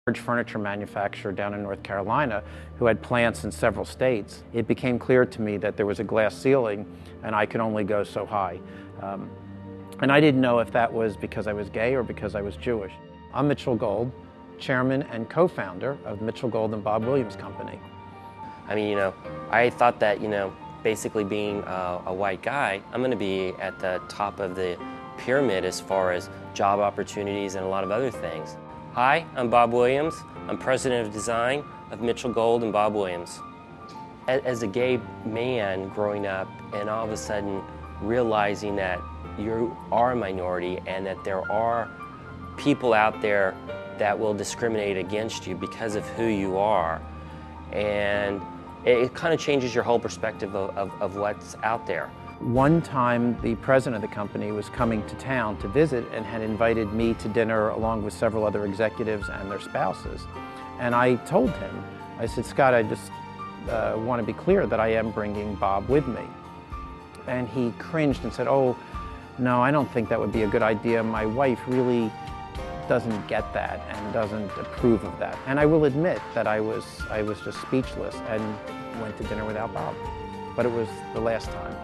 large furniture manufacturer down in North Carolina who had plants in several states. It became clear to me that there was a glass ceiling and I could only go so high. And I didn't know if that was because I was gay or because I was Jewish. I'm Mitchell Gold, chairman and co-founder of Mitchell Gold and Bob Williams Company. I mean, I thought that, basically being a white guy, I'm going to be at the top of the pyramid as far as job opportunities and a lot of other things. Hi, I'm Bob Williams. I'm president of design of Mitchell Gold and Bob Williams. As a gay man growing up and all of a sudden realizing that you are a minority and that there are people out there that will discriminate against you because of who you are, and it kind of changes your whole perspective of what's out there. One time the president of the company was coming to town to visit and had invited me to dinner along with several other executives and their spouses. And I told him, I said, Scott, I just want to be clear that I am bringing Bob with me. And he cringed and said, oh, no, I don't think that would be a good idea. My wife really doesn't get that and doesn't approve of that. And I will admit that I was just speechless and went to dinner without Bob. But it was the last time.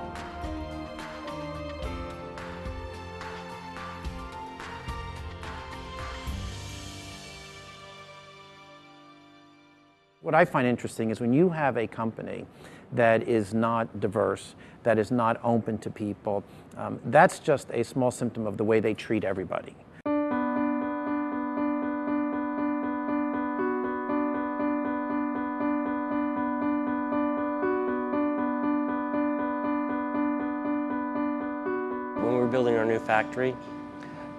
What I find interesting is when you have a company that is not diverse, that is not open to people, that's just a small symptom of the way they treat everybody. When we were building our new factory,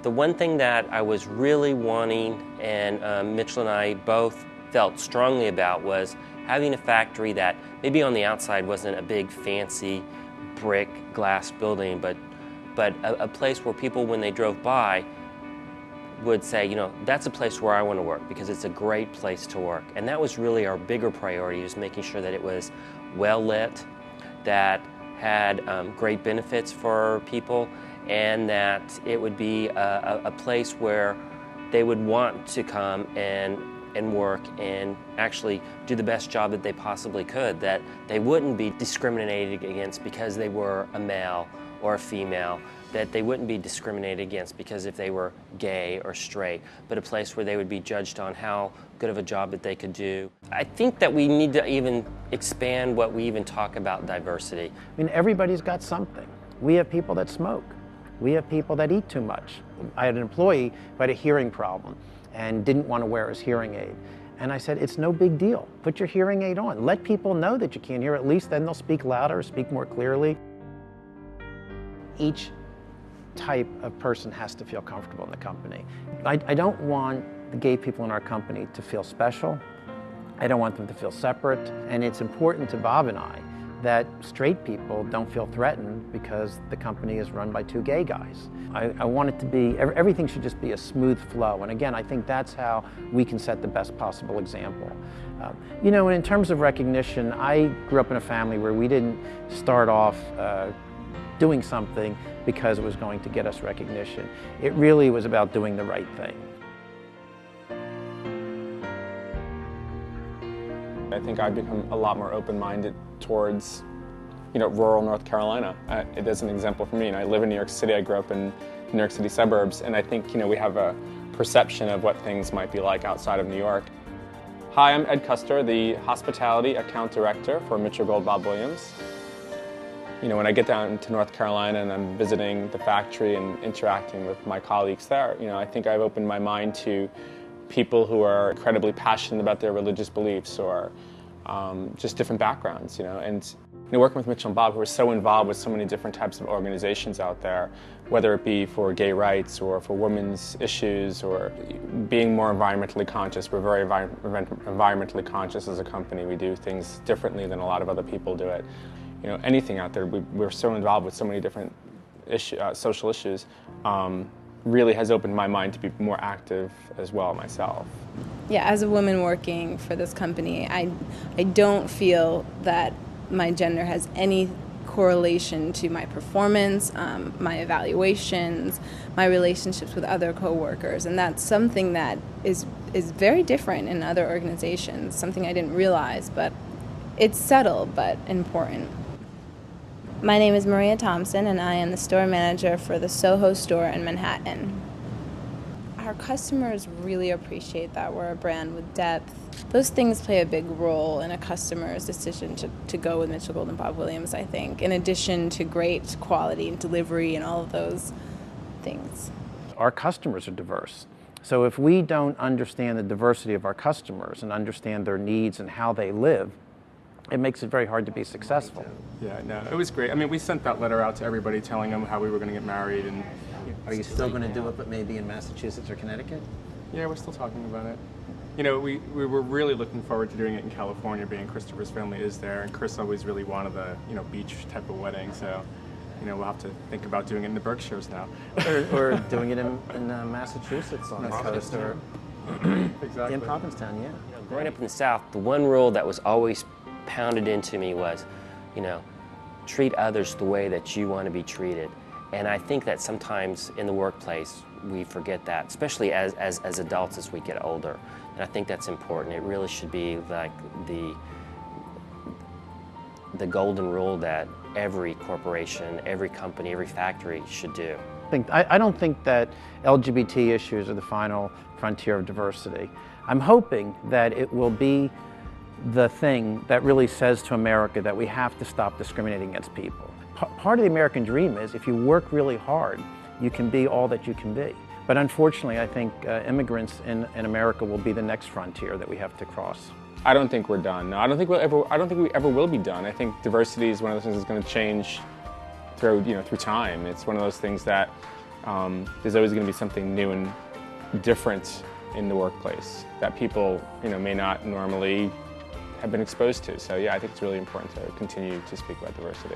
the one thing that I was really wanting, and Mitchell and I both felt strongly about, was having a factory that maybe on the outside wasn't a big fancy brick glass building, but a place where people, when they drove by, would say, that's a place where I want to work because it's a great place to work. And that was really our bigger priority, was making sure that it was well lit, that had great benefits for people, and that it would be a place where they would want to come and work and actually do the best job that they possibly could, that they wouldn't be discriminated against because they were a male or a female, that they wouldn't be discriminated against because if they were gay or straight, but a place where they would be judged on how good of a job that they could do. I think that we need to even expand what we even talk about diversity. I mean, everybody's got something. We have people that smoke. We have people that eat too much. I had an employee who had a hearing problem and didn't want to wear his hearing aid. And I said, it's no big deal. Put your hearing aid on. Let people know that you can't hear. At least then they'll speak louder, speak more clearly. Each type of person has to feel comfortable in the company. I don't want the gay people in our company to feel special. I don't want them to feel separate. And it's important to Bob and I that straight people don't feel threatened because the company is run by two gay guys. I want it to be, everything should just be a smooth flow. And again, I think that's how we can set the best possible example. And in terms of recognition, I grew up in a family where we didn't start off doing something because it was going to get us recognition. It really was about doing the right thing. I think I've become a lot more open-minded towards, rural North Carolina. It is an example for me. I live in New York City. I grew up in the New York City suburbs, and I think, we have a perception of what things might be like outside of New York. Hi, I'm Ed Custer, the Hospitality Account Director for Mitchell Gold Bob Williams. When I get down to North Carolina and I'm visiting the factory and interacting with my colleagues there, I think I've opened my mind to people who are incredibly passionate about their religious beliefs or just different backgrounds, and working with Mitchell and Bob, who are so involved with so many different types of organizations out there, whether it be for gay rights or for women's issues or being more environmentally conscious. We're very environmentally conscious as a company. We do things differently than a lot of other people do it. Anything out there, we're so involved with so many different social issues. Really has opened my mind to be more active as well myself. Yeah, as a woman working for this company, I don't feel that my gender has any correlation to my performance, my evaluations, my relationships with other coworkers, and that's something that is very different in other organizations, something I didn't realize, but it's subtle but important. My name is Maria Thompson, and I am the store manager for the Soho store in Manhattan. Our customers really appreciate that we're a brand with depth. Those things play a big role in a customer's decision to go with Mitchell Gold & Bob Williams, I think, in addition to great quality and delivery and all of those things. Our customers are diverse. So if we don't understand the diversity of our customers and understand their needs and how they live, it makes it very hard to be successful. Yeah, no, it was great. I mean, we sent that letter out to everybody telling them how we were going to get married. And are you still going to do it, but maybe in Massachusetts or Connecticut? Yeah, we're still talking about it. You know, we were really looking forward to doing it in California, being Christopher's family is there, and Chris always really wanted the, beach type of wedding, so, we'll have to think about doing it in the Berkshires now. or doing it in Massachusetts on the coast, or exactly. in Provincetown, yeah. Growing up in the South, the one rule that was always pounded into me was, treat others the way that you want to be treated. And I think that sometimes in the workplace we forget that, especially as adults as we get older. And I think that's important. It really should be like the golden rule that every corporation, every company, every factory should do. I don't think that LGBT issues are the final frontier of diversity. I'm hoping that it will be the thing that really says to America that we have to stop discriminating against people. Part of the American dream is if you work really hard, you can be all that you can be. But unfortunately, I think immigrants in America will be the next frontier that we have to cross. I don't think we're done. No, I don't think we ever will be done. I think diversity is one of those things that's going to change through time. It's one of those things that there's always going to be something new and different in the workplace that people may not normally have been exposed to. So yeah, I think it's really important to continue to speak about diversity.